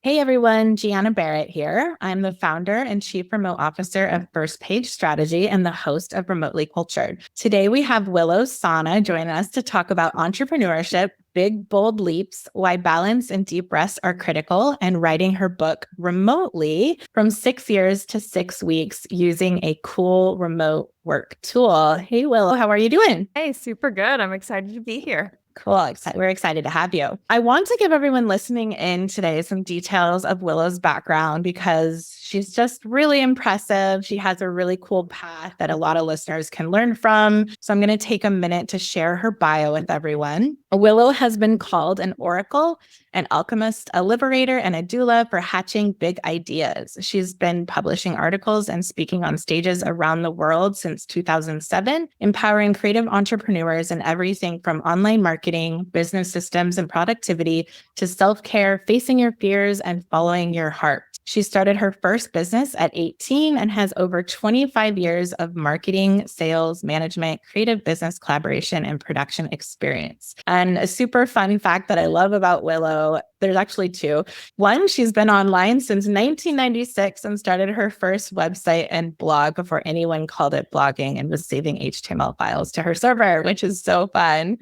Hey everyone, Jeanna Barrett here. I'm the founder and chief remote officer of First Page Strategy and the host of Remotely Cultured. Today we have Willo Sana joining us to talk about entrepreneurship, big, bold leaps, why balance and deep rest are critical, and writing her book remotely from 6 years to 6 weeks using a cool remote work tool. Hey Willo, how are you doing? Hey, super good. I'm excited to be here. Cool. We're excited to have you. I want to give everyone listening in today some details of Willo's background because she's just really impressive. She has a really cool path that a lot of listeners can learn from. So I'm going to take a minute to share her bio with everyone. Willo has been called an oracle, an alchemist, a liberator, and a doula for hatching big ideas. She's been publishing articles and speaking on stages around the world since 2007, empowering creative entrepreneurs in everything from online marketing, business systems, and productivity to self-care, facing your fears, and following your heart. She started her first business at 18 and has over 25 years of marketing, sales, management, creative business collaboration, and production experience. And a super fun fact that I love about Willo, there's actually two. One, she's been online since 1996 and started her first website and blog before anyone called it blogging and was saving HTML files to her server, which is so fun.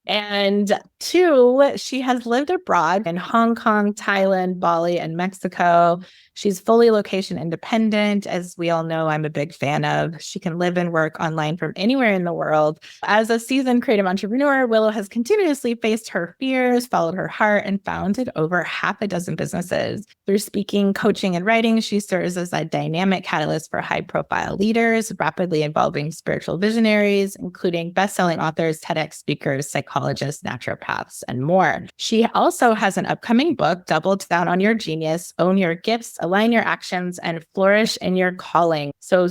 And two, she has lived abroad in Hong Kong, Thailand, Bali, and Mexico. She's fully location independent. As we all know, I'm a big fan of. She can live and work online from anywhere in the world. As a seasoned creative entrepreneur, Willo has continuously faced her fears, followed her heart, and founded over half a dozen businesses. Through speaking, coaching, and writing, she serves as a dynamic catalyst for high-profile leaders, rapidly evolving spiritual visionaries, including best-selling authors, TEDx speakers, psychologists, naturopaths, and more. She also has an upcoming book, Double Down on Your Genius, Own Your Gifts, Align Your Actions, and Flourish in Your Calling. So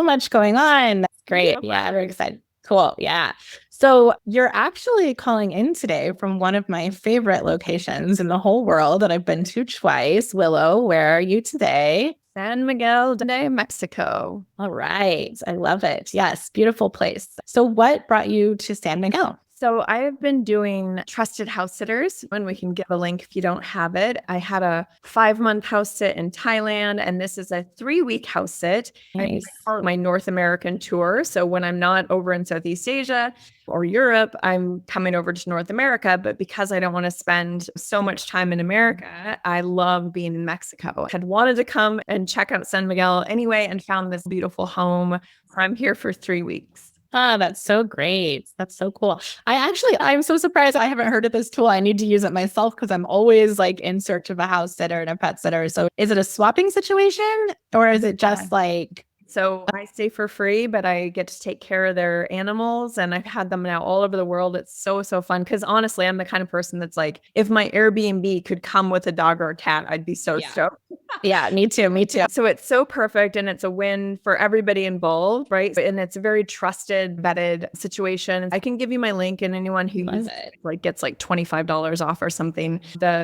much going on. That's great. Yeah, we're excited. Cool. Yeah. So you're actually calling in today from one of my favorite locations in the whole world that I've been to twice. Willo, where are you today? San Miguel de Mexico. All right. I love it. Yes, beautiful place. So what brought you to San Miguel? So I've been doing trusted house sitters, and we can give a link if you don't have it. I had a 5-month house sit in Thailand, and this is a 3-week house sit. Nice. I call it my North American tour. So when I'm not over in Southeast Asia or Europe, I'm coming over to North America. But because I don't want to spend so much time in America, I love being in Mexico. I had wanted to come and check out San Miguel anyway and found this beautiful home where I'm here for 3 weeks. Ah, that's so great. That's so cool. I'm so surprised I haven't heard of this tool. I need to use it myself because I'm always like in search of a house sitter and a pet sitter. So is it a swapping situation or is it just like... So I stay for free, but I get to take care of their animals. And I've had them now all over the world. It's so fun. Because honestly, I'm the kind of person that's like, if my Airbnb could come with a dog or a cat, I'd be so stoked. Yeah, me too. So it's so perfect. And it's a win for everybody involved, right? And it's a very trusted, vetted situation. I can give you my link, and anyone who uses it like gets like $25 off or something.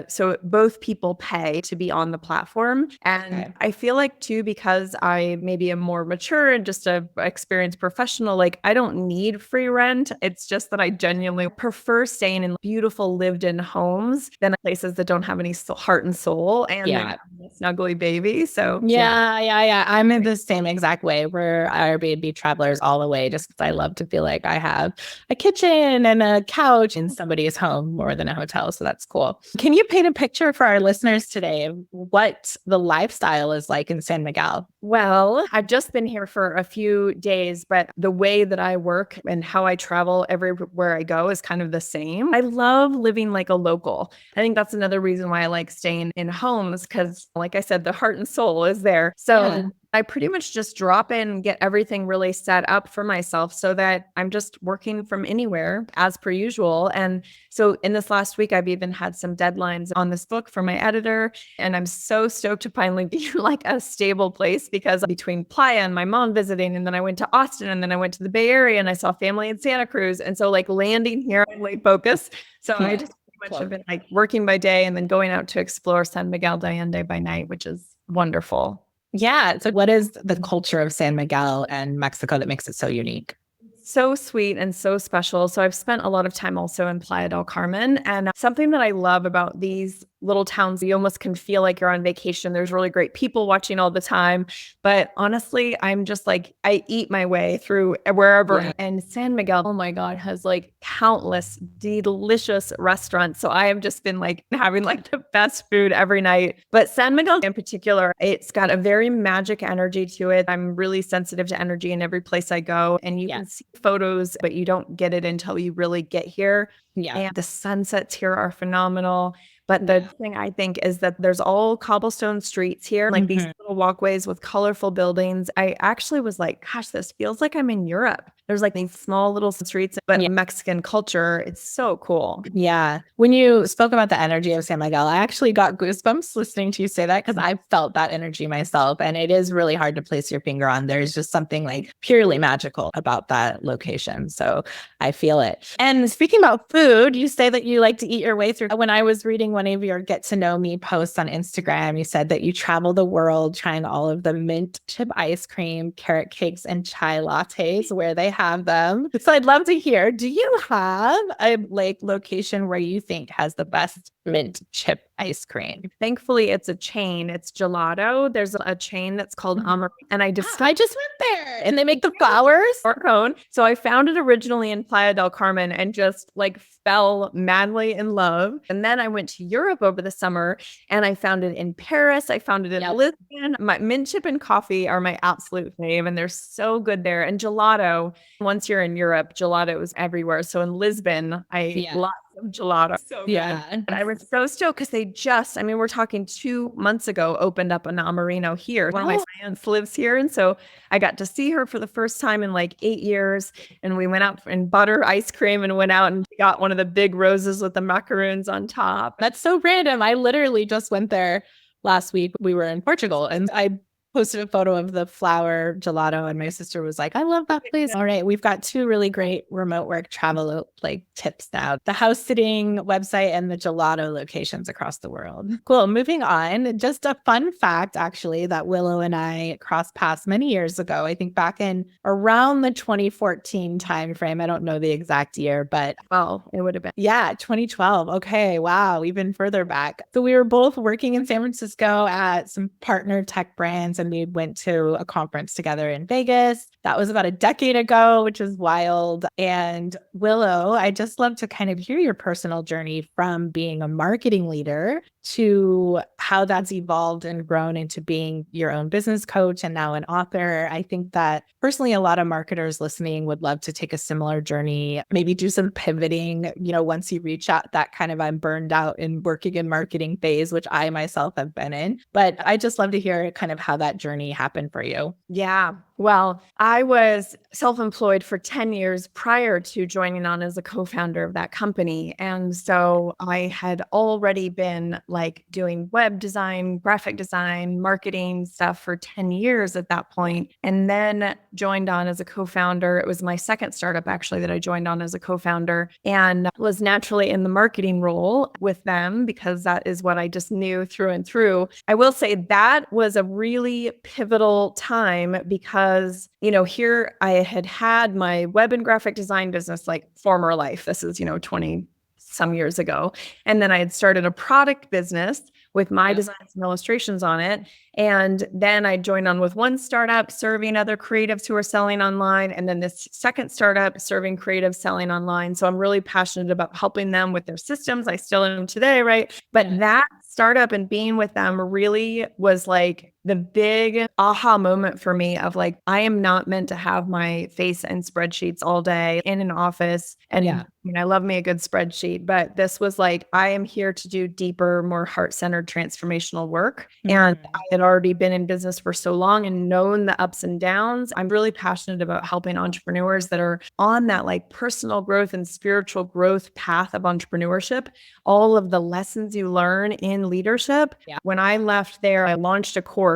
So both people pay to be on the platform. And I feel like too, because I maybe am more mature and just a experienced professional, like I don't need free rent. It's just that I genuinely prefer staying in beautiful lived-in homes than places that don't have any heart and soul and snuggly baby. So yeah. I'm in the same exact way. We're Airbnb travelers all the way, just because I love to feel like I have a kitchen and a couch in somebody's home more than a hotel. So that's cool. Can you paint a picture for our listeners today of what the lifestyle is like in San Miguel? Well, I've just been here for a few days, but the way that I work and how I travel everywhere I go is kind of the same. I love living like a local. I think that's another reason why I like staying in homes because, like I said, the heart and soul is there. So I pretty much just drop in and get everything really set up for myself so that I'm just working from anywhere as per usual. And so in this last week, I've even had some deadlines on this book for my editor. And I'm so stoked to finally be like a stable place because between Playa and my mom visiting, and then I went to Austin, and then I went to the Bay Area and I saw family in Santa Cruz. And so like landing here, I'm like focused. So I just pretty much have been like working by day and then going out to explore San Miguel de Allende by night, which is wonderful. Yeah. So what is the culture of San Miguel and Mexico that makes it so unique? So sweet and so special. So I've spent a lot of time also in Playa del Carmen. And something that I love about these little towns. You almost can feel like you're on vacation. There's really great people watching all the time. But honestly, I'm just like, I eat my way through wherever. Yeah. And San Miguel, oh my God, has like countless delicious restaurants. So I have just been like having like the best food every night. But San Miguel in particular, it's got a very magic energy to it. I'm really sensitive to energy in every place I go. And you can see photos, but you don't get it until you really get here. Yeah. And the sunsets here are phenomenal. But the thing I think is that there's all cobblestone streets here, like these little walkways with colorful buildings. I actually was like, gosh, this feels like I'm in Europe. There's like these small little streets, but Mexican culture, it's so cool. Yeah. When you spoke about the energy of San Miguel, I actually got goosebumps listening to you say that because I felt that energy myself. And it is really hard to place your finger on. There's just something like purely magical about that location. So I feel it. And speaking about food, you say that you like to eat your way through. When I was reading one of your get to know me posts on Instagram, you said that you travel the world trying all of the mint chip ice cream, carrot cakes, and chai lattes where they have them. So I'd love to hear, do you have a location where you think has the best mint chip ice cream? Thankfully, it's a chain. It's gelato. There's a chain that's called Amar, and I just went there, and they make the flowers or cone. So I found it originally in Playa del Carmen and just like fell madly in love. And then I went to Europe over the summer and I found it in Paris. I found it in Lisbon. My mint chip and coffee are my absolute fave, and they're so good there. And gelato, once you're in Europe, gelato is everywhere. So in Lisbon, I ate lots of gelato. So good. And I was so stoked because they just, I mean, we're talking 2 months ago, opened up an Amarino here. One of my friends lives here. And so I got to see her for the first time in like 8 years. And we went out and bought her ice cream and went out and got one of the big roses with the macaroons on top. That's so random. I literally just went there last week. We were in Portugal and I posted a photo of the flower gelato and my sister was like, I love that place. All right. We've got 2 really great remote work travel like tips now, the house sitting website and the gelato locations across the world. Cool. Moving on. Just a fun fact, actually, that Willow and I crossed paths many years ago. I think back in around the 2014 timeframe. I don't know the exact year, but well, it would have been. Yeah, 2012. Okay. Wow. Even further back. So we were both working in San Francisco at some partner tech brands. And we went to a conference together in Vegas. That was about a decade ago, which is wild. And Willow, I just love to kind of hear your personal journey from being a marketing leader to how that's evolved and grown into being your own business coach and now an author. I think that personally, a lot of marketers listening would love to take a similar journey, maybe do some pivoting, once you reach out that kind of I'm burned out in working in marketing phase, which I myself have been in. But I just love to hear kind of how that journey happened for you. Yeah. Well, I was self-employed for 10 years prior to joining on as a co-founder of that company. And so I had already been like doing web design, graphic design, marketing stuff for 10 years at that point. And then joined on as a co-founder. It was my second startup actually that I joined on as a co-founder and was naturally in the marketing role with them because that is what I just knew through and through. I will say that was a really pivotal time because here I had my web and graphic design business, like former life. This is, 20 some years ago. And then I had started a product business with my designs and illustrations on it. And then I joined on with one startup serving other creatives who are selling online. And then this second startup serving creatives selling online. So I'm really passionate about helping them with their systems. I still am today, right? But that startup and being with them really was like the big aha moment for me of like, I am not meant to have my face in spreadsheets all day in an office. And I love me a good spreadsheet, but this was like, I am here to do deeper, more heart-centered transformational work. And I had already been in business for so long and known the ups and downs. I'm really passionate about helping entrepreneurs that are on that like personal growth and spiritual growth path of entrepreneurship. All of the lessons you learn in leadership. When I left there, I launched a course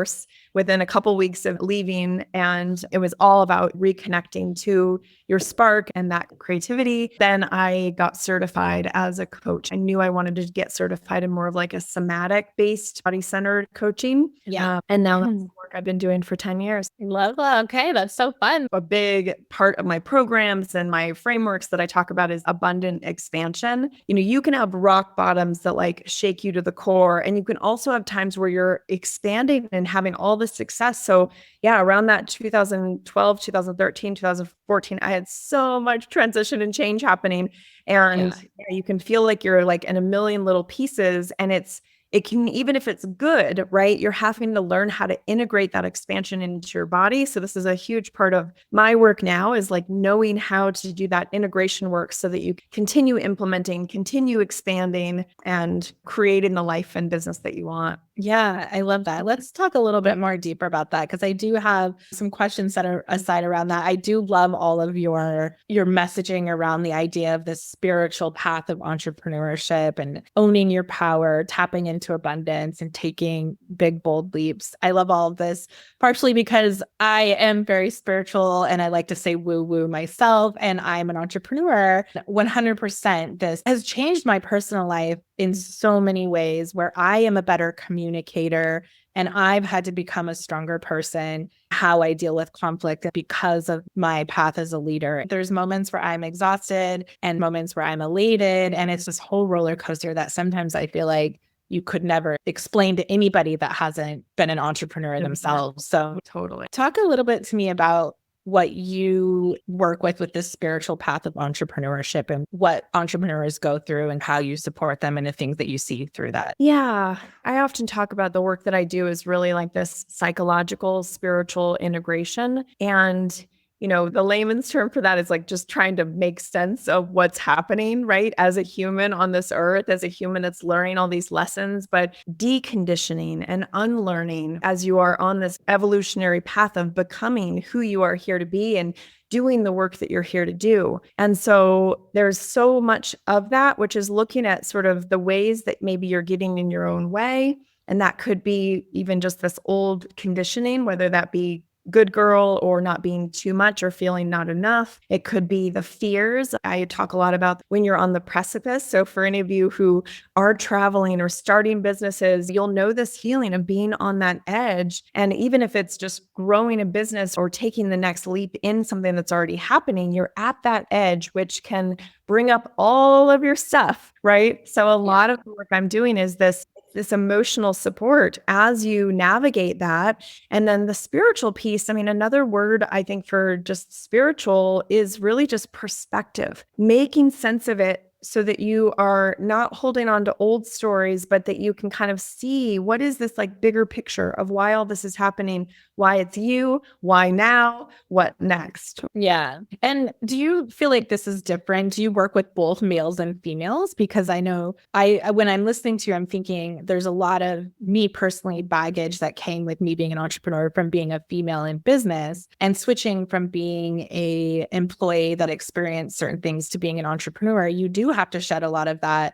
within a couple weeks of leaving, and it was all about reconnecting to your spark and that creativity. Then I got certified as a coach. I knew I wanted to get certified in more of like a somatic based body centered coaching. Yeah. And now that's the work I've been doing for 10 years. Love that. Okay. That's so fun. A big part of my programs and my frameworks that I talk about is abundant expansion. You can have rock bottoms that like shake you to the core, and you can also have times where you're expanding and having all the success. So yeah, around that 2012, 2013, 2014, I had so much transition and change happening. And you can feel like you're like in a million little pieces, and it can, even if it's good, right? You're having to learn how to integrate that expansion into your body. So this is a huge part of my work now, is like knowing how to do that integration work so that you continue implementing, continue expanding, and creating the life and business that you want. Yeah, I love that. Let's talk a little bit more deeper about that, because I do have some questions set aside around that. I do love all of your messaging around the idea of this spiritual path of entrepreneurship and owning your power, tapping into abundance, and taking big, bold leaps. I love all of this, partially because I am very spiritual and I like to say woo-woo myself, and I'm an entrepreneur. 100%, this has changed my personal life in so many ways, where I am a better communicator and I've had to become a stronger person, how I deal with conflict because of my path as a leader. There's moments where I'm exhausted and moments where I'm elated. And it's this whole roller coaster that sometimes I feel like you could never explain to anybody that hasn't been an entrepreneur themselves. So Totally. Talk a little bit to me about what you work with this spiritual path of entrepreneurship, and what entrepreneurs go through and how you support them, and the things that you see through that. Yeah. I often talk about the work that I do is really like this psychological, spiritual integration. And the layman's term for that is like just trying to make sense of what's happening, right? As a human on this earth, as a human that's learning all these lessons, but deconditioning and unlearning as you are on this evolutionary path of becoming who you are here to be and doing the work that you're here to do. And so there's so much of that, which is looking at sort of the ways that maybe you're getting in your own way. And that could be even just this old conditioning, whether that be good girl or not being too much or feeling not enough. It could be the fears. I talk a lot about when you're on the precipice. So for any of you who are traveling or starting businesses, you'll know this feeling of being on that edge. And even if it's just growing a business or taking the next leap in something that's already happening, you're at that edge, which can bring up all of your stuff, right? So a lot of the work I'm doing is this emotional support as you navigate that. And then the spiritual piece, I mean, another word I think for just spiritual is really just perspective, making sense of it so that you are not holding on to old stories, but that you can kind of see what is this like bigger picture of why all this is happening, why it's you, why now, what next. Yeah. And do you feel like this is different? Do you work with both males and females? Because I know when I'm listening to you, I'm thinking there's a lot of me personally baggage that came with me being an entrepreneur from being a female in business and switching from being a employee that experienced certain things to being an entrepreneur. You do have to shed a lot of that,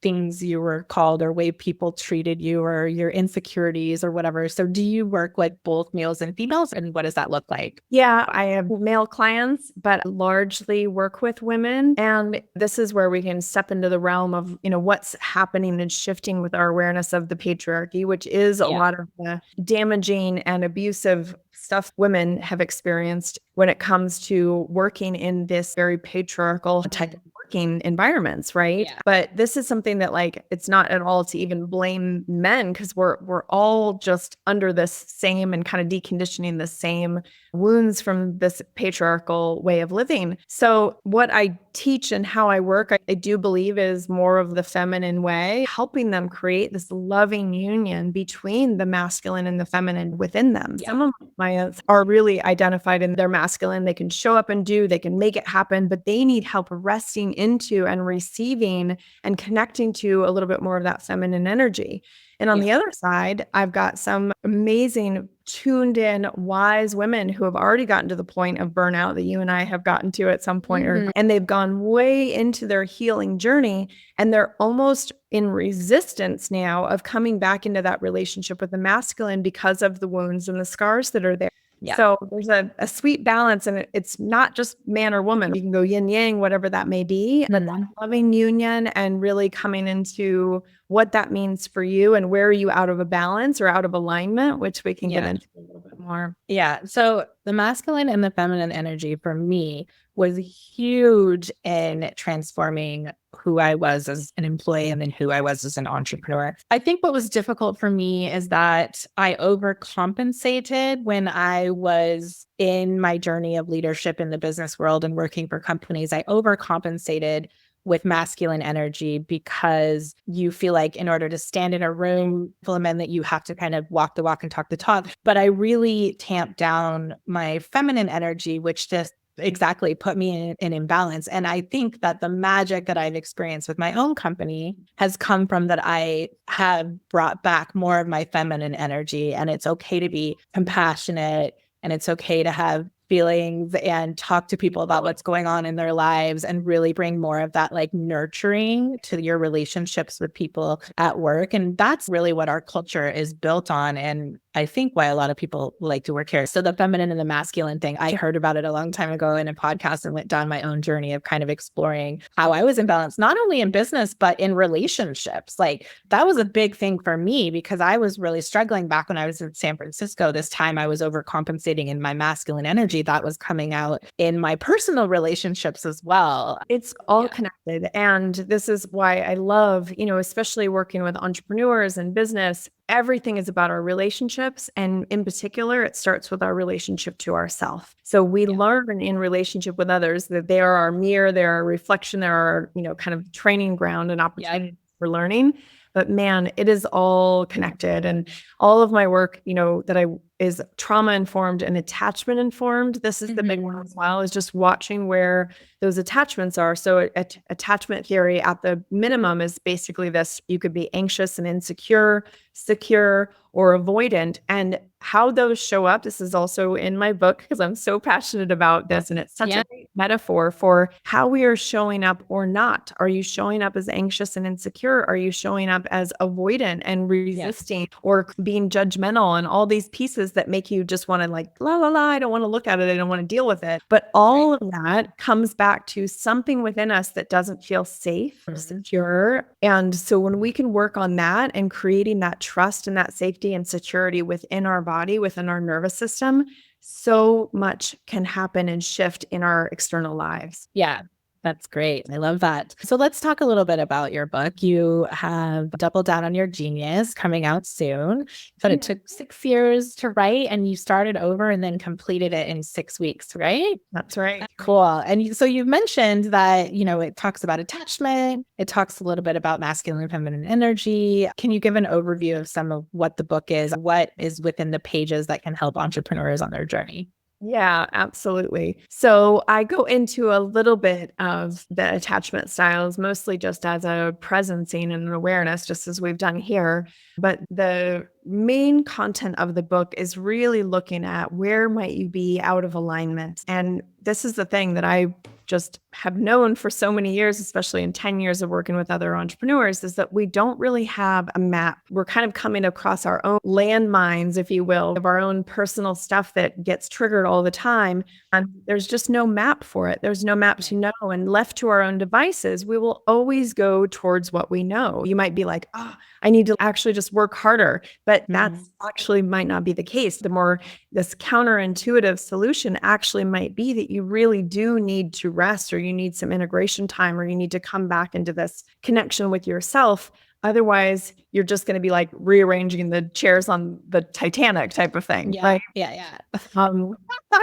things you were called or way people treated you or your insecurities or whatever. So do you work with both males and females, and what does that look like? Yeah, I have male clients, but largely work with women. And this is where we can step into the realm of, what's happening and shifting with our awareness of the patriarchy, which is a lot of the damaging and abusive stuff women have experienced when it comes to working in this very patriarchal type of working environments, right? Yeah. But this is something that it's not at all to even blame men, because we're all just under this same and kind of deconditioning the same wounds from this patriarchal way of living. So what I teach and how I work, I do believe is more of the feminine way, helping them create this loving union between the masculine and the feminine within them. Yeah. Some of my clients are really identified in their masculine. They can show up and do, they can make it happen, but they need help resting into and receiving and connecting to a little bit more of that feminine energy. And on the other side, I've got some amazing, tuned in, wise women who have already gotten to the point of burnout that you and I have gotten to at some point, and they've gone way into their healing journey, and they're almost in resistance now of coming back into that relationship with the masculine because of the wounds and the scars that are there. Yeah. So there's a sweet balance, and it's not just man or woman. You can go yin yang, whatever that may be. But that loving union and really coming into what that means for you and where are you out of a balance or out of alignment, which we can get into a little bit more. Yeah. So the masculine and the feminine energy for me was huge in transforming who I was as an employee and then who I was as an entrepreneur. I think what was difficult for me is that I overcompensated when I was in my journey of leadership in the business world and working for companies. I overcompensated with masculine energy because you feel like in order to stand in a room full of men that you have to kind of walk the walk and talk the talk. But I really tamped down my feminine energy, which just exactly put me in imbalance. And I think that the magic that I've experienced with my own company has come from that I have brought back more of my feminine energy. And it's okay to be compassionate, and it's okay to have feelings and talk to people about what's going on in their lives and really bring more of that like nurturing to your relationships with people at work. And that's really what our culture is built on. And I think why a lot of people like to work here. So the feminine and the masculine thing, I heard about it a long time ago in a podcast and went down my own journey of kind of exploring how I was imbalanced, not only in business, but in relationships. Like that was a big thing for me because I was really struggling back when I was in San Francisco. This time I was overcompensating in my masculine energy that was coming out in my personal relationships as well. It's all connected. And this is why I love, especially working with entrepreneurs and business, everything is about our relationships. And in particular, it starts with our relationship to ourselves. So we learn in relationship with others that they are our mirror, they're our reflection, they're our, kind of training ground and opportunity for learning. But man, it is all connected. And all of my work, that is trauma informed and attachment informed. This is the big one as well, is just watching where those attachments are. So attachment theory at the minimum is basically this: you could be anxious and insecure, secure, or avoidant. And how those show up, this is also in my book because I'm so passionate about this. And it's such a great metaphor for how we are showing up or not. Are you showing up as anxious and insecure? Are you showing up as avoidant and resisting or being judgmental and all these pieces that make you just want to like, la, la, la, I don't want to look at it. I don't want to deal with it. But all of that comes back to something within us that doesn't feel safe or secure. And so when we can work on that and creating that trust and that safety and security within our body, within our nervous system, so much can happen and shift in our external lives. Yeah. That's great. I love that. So let's talk a little bit about your book. You have Doubled Down on Your Genius coming out soon, but it took 6 years to write and you started over and then completed it in 6 weeks, right? That's right. Cool. And so you mentioned that, it talks about attachment. It talks a little bit about masculine and feminine energy. Can you give an overview of some of what the book is, what is within the pages that can help entrepreneurs on their journey? Yeah, absolutely. So I go into a little bit of the attachment styles, mostly just as a presencing and an awareness, just as we've done here. But the main content of the book is really looking at where might you be out of alignment. And this is the thing that I just have known for so many years, especially in 10 years of working with other entrepreneurs, is that we don't really have a map. We're kind of coming across our own landmines, if you will, of our own personal stuff that gets triggered all the time. And there's just no map for it. There's no map to know. And left to our own devices, we will always go towards what we know. You might be like, oh, I need to actually just work harder. But that's actually might not be the case. The more this counterintuitive solution actually might be that you really do need to rest, or you need some integration time, or you need to come back into this connection with yourself. Otherwise, you're just going to be like rearranging the chairs on the Titanic type of thing. Yeah, right? Yeah. I'm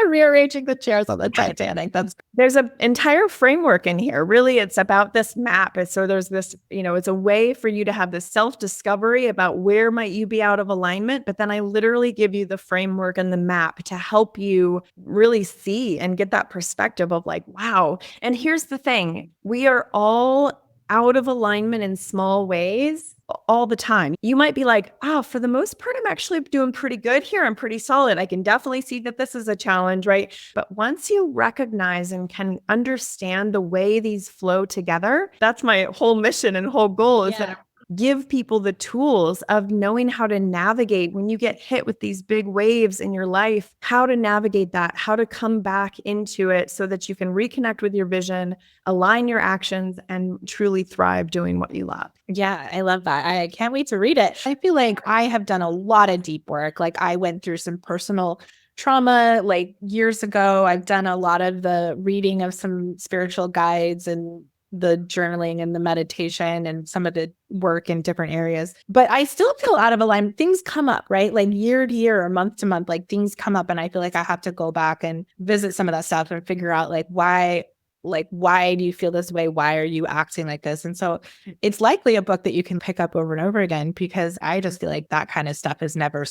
rearranging the chairs on the Titanic. There's an entire framework in here. Really, it's about this map. So there's this, it's a way for you to have this self-discovery about where might you be out of alignment. But then I literally give you the framework and the map to help you really see and get that perspective of like, wow. And here's the thing. We are all out of alignment in small ways all the time. You might be like, for the most part, I'm actually doing pretty good here. I'm pretty solid. I can definitely see that this is a challenge, right? But once you recognize and can understand the way these flow together, that's my whole mission and whole goal is that I'm give people the tools of knowing how to navigate when you get hit with these big waves in your life, how to navigate that, how to come back into it so that you can reconnect with your vision, align your actions, and truly thrive doing what you love. Yeah, I love that. I can't wait to read it. I feel like I have done a lot of deep work. Like I went through some personal trauma like years ago. I've done a lot of the reading of some spiritual guides and the journaling and the meditation and some of the work in different areas. But I still feel out of alignment. Things come up, right? Like year to year or month to month, like things come up. And I feel like I have to go back and visit some of that stuff and figure out why do you feel this way? Why are you acting like this? And so it's likely a book that you can pick up over and over again, because I just feel like that kind of stuff is never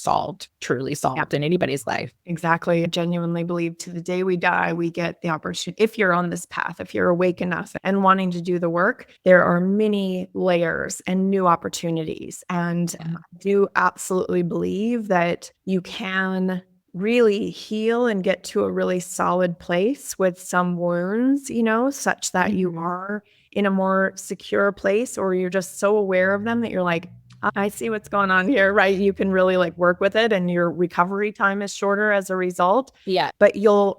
truly solved in anybody's life. Exactly. I genuinely believe to the day we die, we get the opportunity. If you're on this path, if you're awake enough and wanting to do the work, there are many layers and new opportunities. And I do absolutely believe that you can really heal and get to a really solid place with some wounds, such that you are in a more secure place, or you're just so aware of them that you're like, I see what's going on here, right? You can really like work with it, and your recovery time is shorter as a result. Yeah. But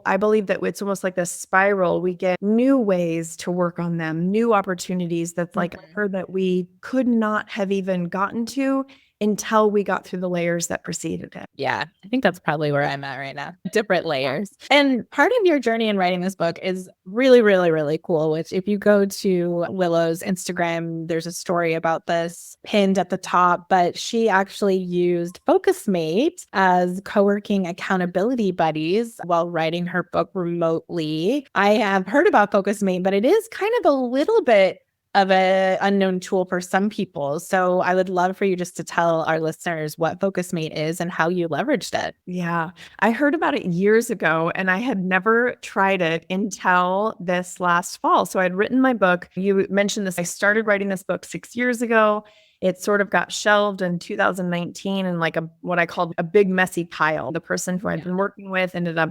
I believe that it's almost like a spiral. We get new ways to work on them, new opportunities that's like that we could not have even gotten to until we got through the layers that preceded it. Yeah, I think that's probably where I'm at right now. Different layers. And part of your journey in writing this book is really, really, really cool, which if you go to Willow's Instagram, there's a story about this pinned at the top, but she actually used FocusMate as co-working accountability buddies while writing her book remotely. I have heard about FocusMate, but it is kind of a little bit of an unknown tool for some people. So I would love for you just to tell our listeners what FocusMate is and how you leveraged it. Yeah, I heard about it years ago, and I had never tried it until this last fall. So I'd written my book. You mentioned this. I started writing this book 6 years ago. It sort of got shelved in 2019 in like what I called a big messy pile. The person who I'd been working with ended up,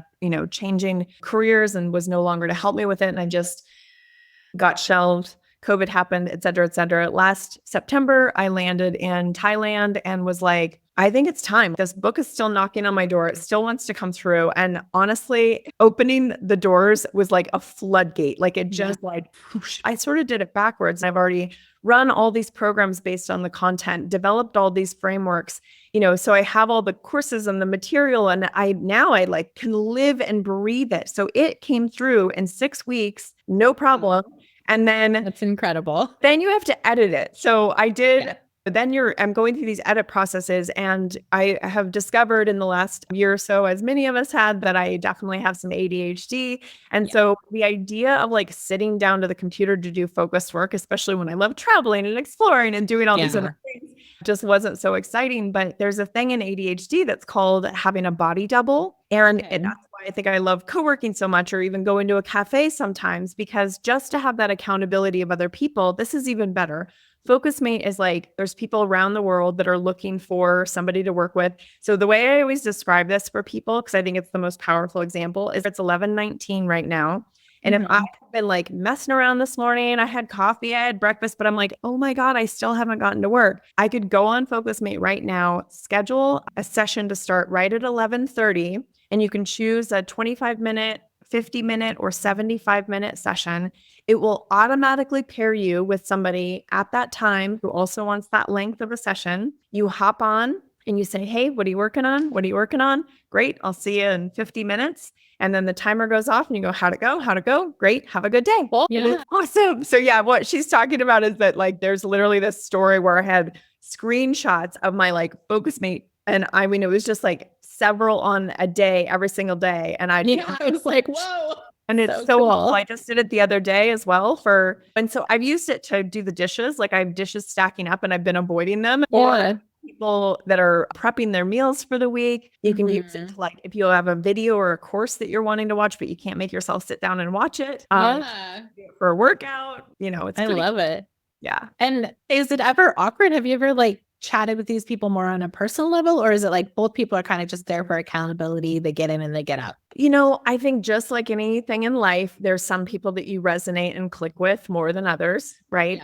changing careers and was no longer to help me with it. And I just got shelved. COVID happened, et cetera, et cetera. Last September, I landed in Thailand and was like, I think it's time. This book is still knocking on my door. It still wants to come through. And honestly, opening the doors was like a floodgate. Like it just whoosh. I sort of did it backwards. I've already run all these programs based on the content, developed all these frameworks, so I have all the courses and the material, and I like can live and breathe it. So it came through in 6 weeks, no problem. And then that's incredible. Then you have to edit it. So I did. Yeah. But then I'm going through these edit processes, and I have discovered in the last year or so, as many of us had, that I definitely have some ADHD. And so the idea of like sitting down to the computer to do focused work, especially when I love traveling and exploring and doing all these other things, just wasn't so exciting. But there's a thing in ADHD that's called having a body double. And that's why I think I love co-working so much, or even going to a cafe sometimes, because just to have that accountability of other people, this is even better. FocusMate is like, there's people around the world that are looking for somebody to work with. So the way I always describe this for people, because I think it's the most powerful example, is it's 11:19 right now. And if I've been like messing around this morning, I had coffee, I had breakfast, but I'm like, oh my God, I still haven't gotten to work. I could go on FocusMate right now, schedule a session to start right at 11:30, and you can choose a 25-minute, 50-minute, or 75-minute session. It will automatically pair you with somebody at that time who also wants that length of a session. You hop on and you say, hey, what are you working on? What are you working on? Great. I'll see you in 50 minutes. And then the timer goes off and you go, how'd it go? How'd it go? Great. Have a good day. Yeah. Awesome. So what she's talking about is that like, there's literally this story where I had screenshots of my like FocusMate. And I mean, it was just like several on a day, every single day. And I was like, whoa. And it's so cool. I just did it the other day as well and so I've used it to do the dishes. Like I have dishes stacking up and I've been avoiding them. Or people that are prepping their meals for the week, you can use it to like, if you have a video or a course that you're wanting to watch, but you can't make yourself sit down and watch it for a workout, I love it. Yeah. And is it ever awkward? Have you ever like chatted with these people more on a personal level, or is it like both people are kind of just there for accountability? They get in and they get out? I think just like anything in life, there's some people that you resonate and click with more than others, right?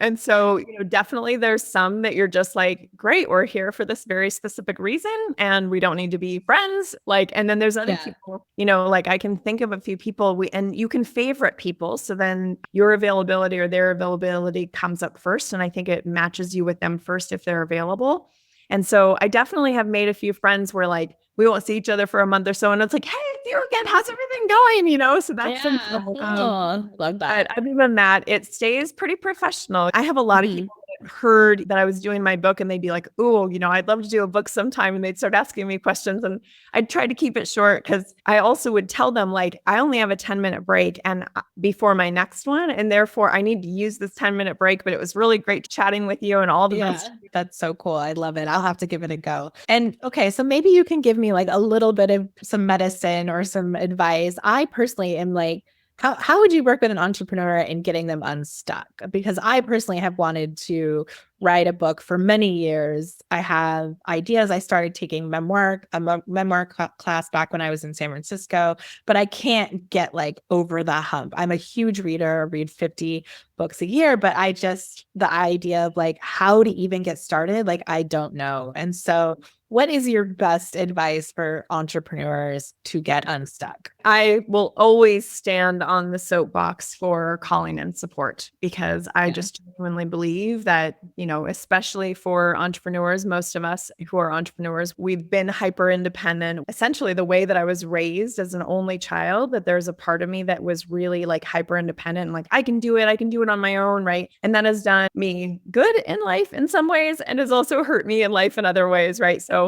And so, definitely there's some that you're just like, great, we're here for this very specific reason and we don't need to be friends. And then there's other people, like I can think of a few people and you can favorite people. So then your availability or their availability comes up first. And I think it matches you with them first if they're available. And so I definitely have made a few friends where like, we won't see each other for a month or so. And it's like, hey, it's you again. How's everything going? So that's Cool. Love that. but other than that, it stays pretty professional. I have a lot of people that heard that I was doing my book and they'd be like, oh, I'd love to do a book sometime. And they'd start asking me questions. And I'd try to keep it short because I also would tell them like, I only have a 10-minute break and before my next one. And therefore I need to use this 10-minute break. But it was really great chatting with you and all the best. That's so cool. I love it. I'll have to give it a go. And okay, so maybe you can give me like a little bit of some medicine or some advice. I personally am like, how would you work with an entrepreneur in getting them unstuck? Because I personally have wanted to write a book for many years. I have ideas. I started taking a memoir class back when I was in San Francisco, but I can't get like over the hump. I'm a huge reader, I read 50 books a year, but the idea of like how to even get started, like I don't know. And so what is your best advice for entrepreneurs to get unstuck? I will always stand on the soapbox for calling in support because I just genuinely believe that, especially for entrepreneurs, most of us who are entrepreneurs, we've been hyper independent. Essentially, the way that I was raised as an only child, that there's a part of me that was really like hyper independent and like, I can do it on my own, right? And that has done me good in life in some ways and has also hurt me in life in other ways, right? So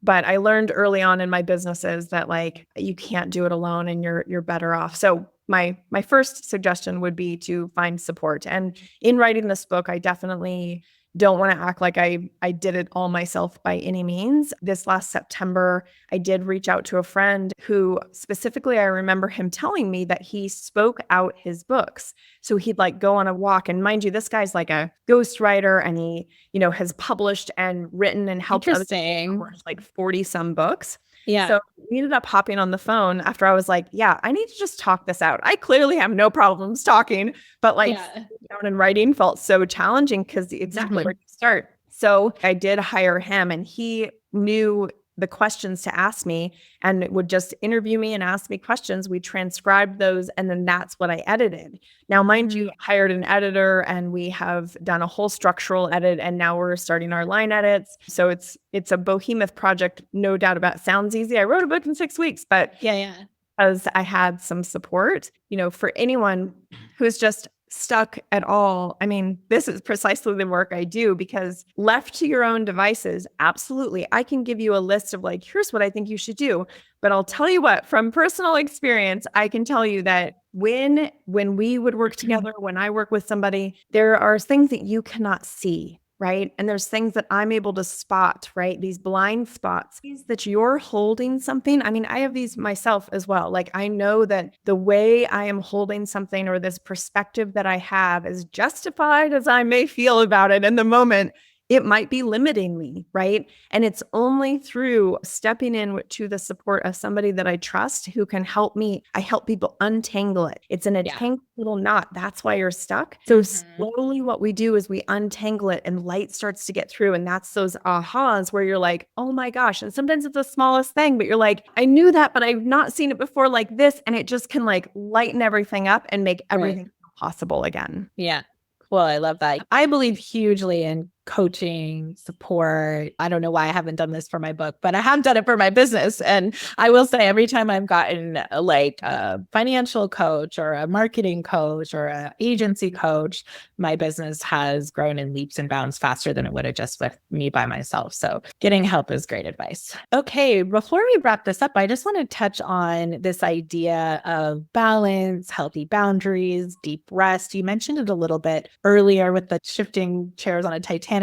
but I learned early on in my businesses that like you can't do it alone and you're better off. So my first suggestion would be to find support. And in writing this book, I definitely don't want to act like I did it all myself by any means. This last September, I did reach out to a friend who specifically, I remember him telling me that he spoke out his books. So he'd like go on a walk. And mind you, this guy's like a ghostwriter and he, has published and written and helped others publish like 40 some books. So we ended up hopping on the phone after I was like, I need to just talk this out. I clearly have no problems talking, but like down and writing felt so challenging because exactly where to start. So I did hire him and he knew the questions to ask me and would just interview me and ask me questions. We transcribed those and then that's what I edited. Now, mind you, hired an editor and we have done a whole structural edit and now we're starting our line edits. So it's a behemoth project, no doubt about it. Sounds easy. I wrote a book in 6 weeks, but because I had some support, for anyone who's just stuck at all. I mean, this is precisely the work I do because left to your own devices, absolutely. I can give you a list of like, here's what I think you should do. But I'll tell you what, from personal experience, I can tell you that when we would work together, when I work with somebody, there are things that you cannot see. Right. And there's things that I'm able to spot, right? These blind spots that you're holding something. I mean, I have these myself as well. Like I know that the way I am holding something or this perspective that I have, as justified as I may feel about it in the moment, it might be limiting me, right? And it's only through stepping in to the support of somebody that I trust who can help me. I help people untangle it. It's an entangled little knot. That's why you're stuck. So slowly what we do is we untangle it and light starts to get through. And that's those ahas where you're like, oh my gosh. And sometimes it's the smallest thing, but you're like, I knew that, but I've not seen it before like this. And it just can like lighten everything up and make everything possible again. Yeah. Well, I love that. I believe hugely in coaching, support. I don't know why I haven't done this for my book, but I have done it for my business. And I will say every time I've gotten like a financial coach or a marketing coach or an agency coach, my business has grown in leaps and bounds faster than it would have just with me by myself. So getting help is great advice. Okay, before we wrap this up, I just want to touch on this idea of balance, healthy boundaries, deep rest. You mentioned it a little bit earlier with the shifting chairs on a Titanic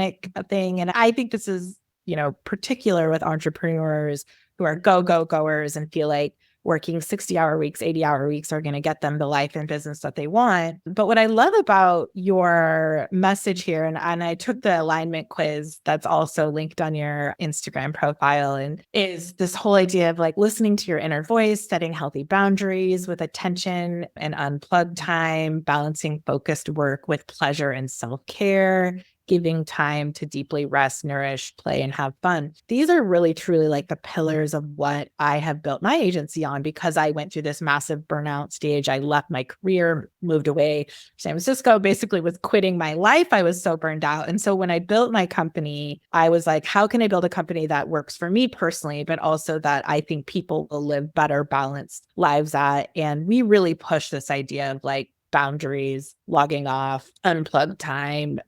thing. And I think this is, particular with entrepreneurs who are goers and feel like working 60-hour weeks, 80-hour weeks are going to get them the life and business that they want. But what I love about your message here, and I took the alignment quiz that's also linked on your Instagram profile, and is this whole idea of like listening to your inner voice, setting healthy boundaries with attention and unplugged time, balancing focused work with pleasure and self-care, giving time to deeply rest, nourish, play, and have fun. These are really truly like the pillars of what I have built my agency on, because I went through this massive burnout stage. I left my career, moved away to San Francisco, basically was quitting my life. I was so burned out. And so when I built my company, I was like, how can I build a company that works for me personally, but also that I think people will live better, balanced lives at? And we really push this idea of like boundaries, logging off, unplugged time,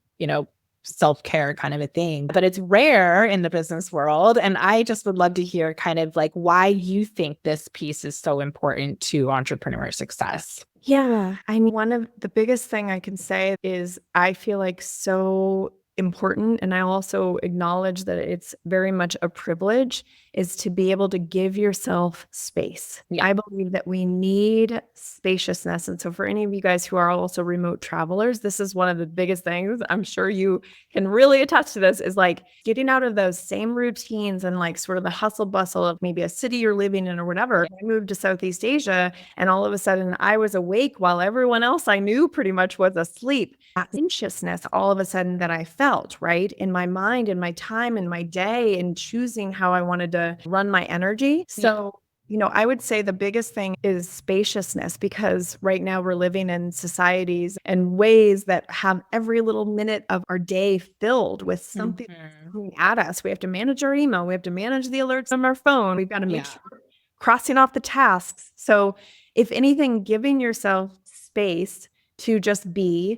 self-care kind of a thing. But it's rare in the business world. And I just would love to hear kind of like why you think this piece is so important to entrepreneur success. Yeah. I mean, one of the biggest thing I can say is I feel like so important, and I also acknowledge that it's very much a privilege, is to be able to give yourself space. Yeah. I believe that we need spaciousness. And so for any of you guys who are also remote travelers, this is one of the biggest things, I'm sure you can really attest to this, is like getting out of those same routines and like sort of the hustle bustle of maybe a city you're living in or whatever. I moved to Southeast Asia, and all of a sudden I was awake while everyone else I knew pretty much was asleep. That anxiousness all of a sudden that I felt, right, in my mind, in my time, in my day, and choosing how I wanted to run my energy. So, I would say the biggest thing is spaciousness, because right now we're living in coming and ways that have every little minute of our day filled with something coming at us. We have to manage our email. We have to manage the alerts on our phone. We've got to make sure we're crossing off the tasks. So if anything, giving yourself space to just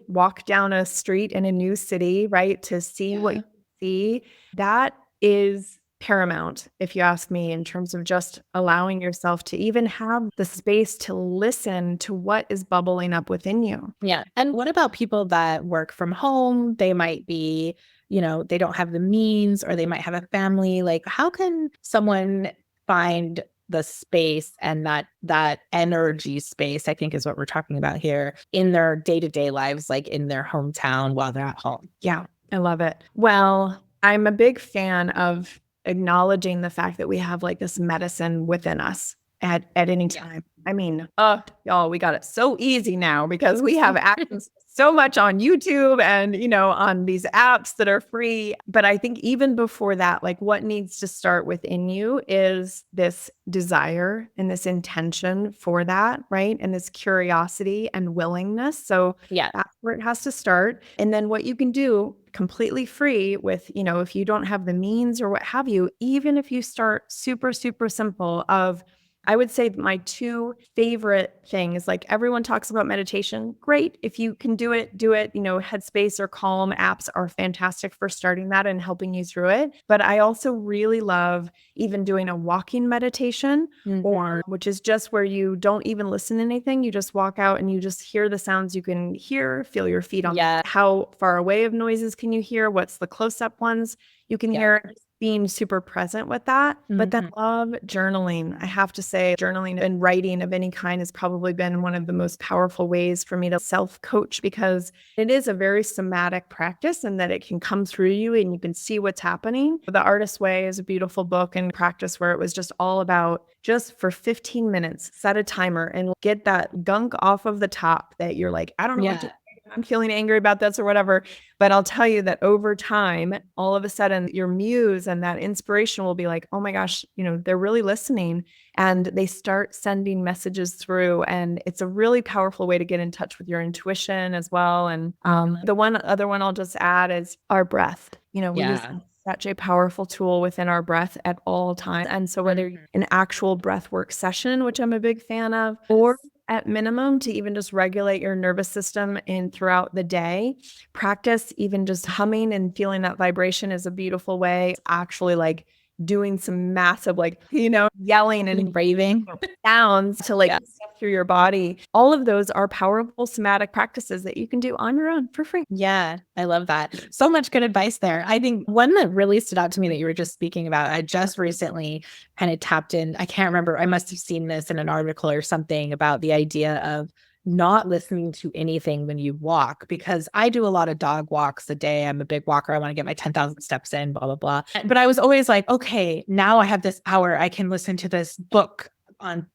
walk down a street in a new city, right, to see what you see, that is paramount, if you ask me, in terms of just allowing yourself to even have the space to listen to what is bubbling up within you. Yeah. And what about people that work from home? They might be, they don't have the means, or they might have a family. Like, how can someone find the space and that energy space, I think is what we're talking about here, in their day-to-day lives, like in their hometown while they're at home? Yeah, I love it. Well, I'm a big fan of acknowledging the fact that we have like this medicine within us at any time. I mean, y'all, we got it so easy now because we have access so much on YouTube and, on these apps that are free. But I think even before that, like what needs to start within you is this desire and this intention for that, right? And this curiosity and willingness. So that's where it has to start. And then what you can do completely free with, if you don't have the means or what have you, even if you start super, super simple of, I would say my two favorite things, like everyone talks about meditation. Great. If you can do it, do it. Headspace or Calm apps are fantastic for starting that and helping you through it. But I also really love even doing a walking meditation, or which is just where you don't even listen to anything. You just walk out and you just hear the sounds you can hear, feel your feet on how far away of noises can you hear? What's the close-up ones you can hear? Being super present with that. But then love journaling. I have to say, journaling and writing of any kind has probably been one of the most powerful ways for me to self-coach, because it is a very somatic practice and that it can come through you and you can see what's happening. The Artist's Way is a beautiful book and practice where it was just all about just for 15 minutes, set a timer and get that gunk off of the top that you're like, I don't know what to I'm feeling angry about this or whatever. But I'll tell you that over time, all of a sudden your muse and that inspiration will be like, oh my gosh, they're really listening, and they start sending messages through. And it's a really powerful way to get in touch with your intuition as well. And the other one I'll just add is our breath. We use such a powerful tool within our breath at all times. And so whether an actual breath work session, which I'm a big fan of, or at minimum to even just regulate your nervous system in throughout the day, practice even just humming and feeling that vibration is a beautiful way. Actually, like doing some massive, like, yelling and raving sounds to like stuff through your body. All of those are powerful somatic practices that you can do on your own for free. Yeah, I love that. So much good advice there. I think one that really stood out to me that you were just speaking about, I just recently kind of tapped in. I can't remember. I must have seen this in an article or something about the idea of not listening to anything when you walk, because I do a lot of dog walks a day. I'm a big walker. I want to get my 10,000 steps in, blah, blah, blah. But I was always like, okay, now I have this hour. I can listen to this book on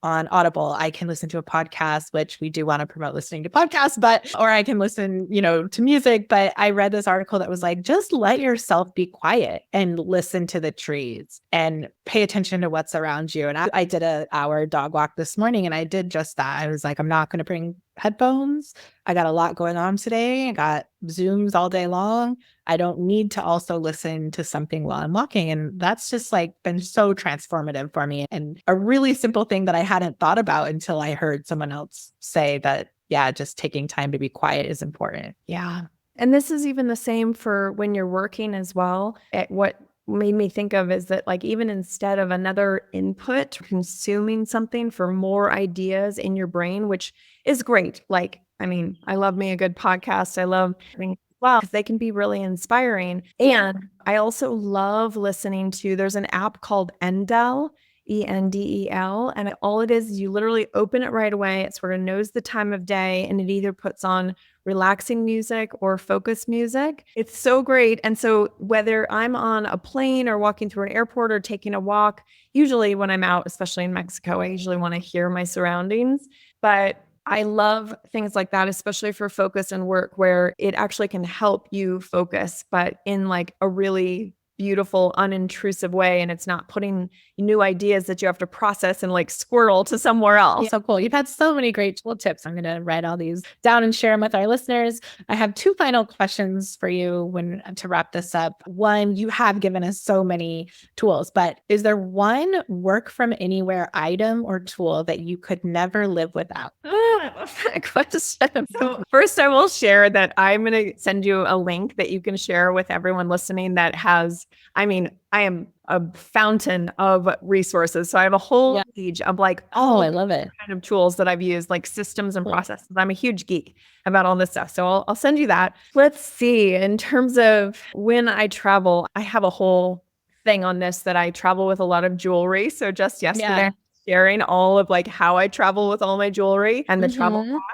Audible. I can listen to a podcast, which we do want to promote listening to podcasts, or I can listen, to music. But I read this article that was like, just let yourself be quiet and listen to the trees and pay attention to what's around you. And I did an hour dog walk this morning, and I did just that. I was like, I'm not going to bring headphones. I got a lot going on today. I got Zooms all day long. I don't need to also listen to something while I'm walking. And that's just like been so transformative for me, and a really simple thing that I hadn't thought about until I heard someone else say that, just taking time to be quiet is important. Yeah. And this is even the same for when you're working as well. What made me think of is that, like, even instead of another input, consuming something for more ideas in your brain, which is great. Like, I love me a good podcast. I love things as well, because they can be really inspiring. And I also love listening to, there's an app called Endel, Endel. And all it is you literally open it right away. It sort of knows the time of day, and it either puts on relaxing music or focus music. It's so great. And so whether I'm on a plane or walking through an airport or taking a walk, usually when I'm out, especially in Mexico, I usually want to hear my surroundings. But I love things like that, especially for focus and work, where it actually can help you focus, but in like a really beautiful, unintrusive way. And it's not putting new ideas that you have to process and like squirrel to somewhere else. So cool. You've had so many great tool tips. I'm going to write all these down and share them with our listeners. I have two final questions for you to wrap this up. One, you have given us so many tools, but is there one work from anywhere item or tool that you could never live without? I love that question. So first, I will share that I'm going to send you a link that you can share with everyone listening that has, I am a fountain of resources. So I have a whole page of like, I love it, kind of tools that I've used, like systems and processes. I'm a huge geek about all this stuff. So I'll send you that. Let's see. In terms of when I travel, I have a whole thing on this that I travel with a lot of jewelry. So just yesterday, sharing all of like how I travel with all my jewelry and the travel box.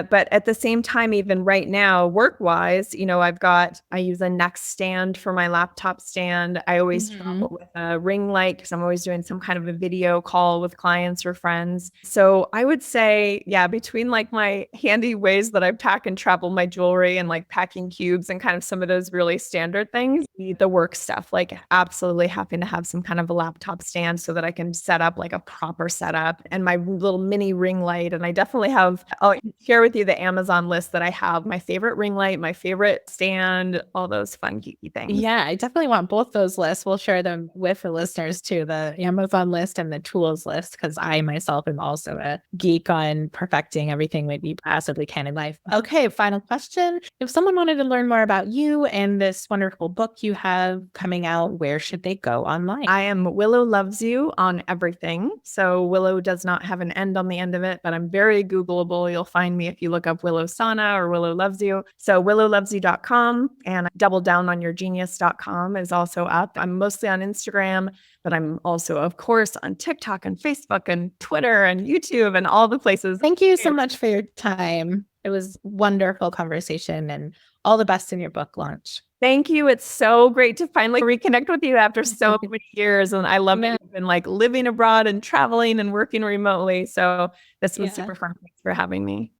But at the same time, even right now, work-wise, I use a neck stand for my laptop stand. I always travel with a ring light because I'm always doing some kind of a video call with clients or friends. So I would say, between like my handy ways that I pack and travel my jewelry and like packing cubes and kind of some of those really standard things, the work stuff, like absolutely having to have some kind of a laptop stand so that I can set up like a proper setup, and my little mini ring light. And I definitely have, I'll share with you the Amazon list that I have, my favorite ring light, my favorite stand, all those fun geeky things. Yeah, I definitely want both those lists. We'll share them with the listeners too, the Amazon list and the tools list, because I myself am also a geek on perfecting everything we possibly can in life. Okay, final question. If someone wanted to learn more about you and this wonderful book you have coming out, where should they go online? I am Willo Loves You on everything. So Willow does not have an end on the end of it, but I'm very Googleable. You'll find me if you look up Willo Sana or Willo Loves You. So willowlovesyou.com, and double down on yourgenius.com is also up. I'm mostly on Instagram, but I'm also, of course, on TikTok and Facebook and Twitter and YouTube and all the places. Thank you so much for your time. It was wonderful conversation, and all the best in your book launch. Thank you. It's so great to finally reconnect with you after so many years. And I love it. I've been like living abroad and traveling and working remotely. So this was super fun. Thanks for having me.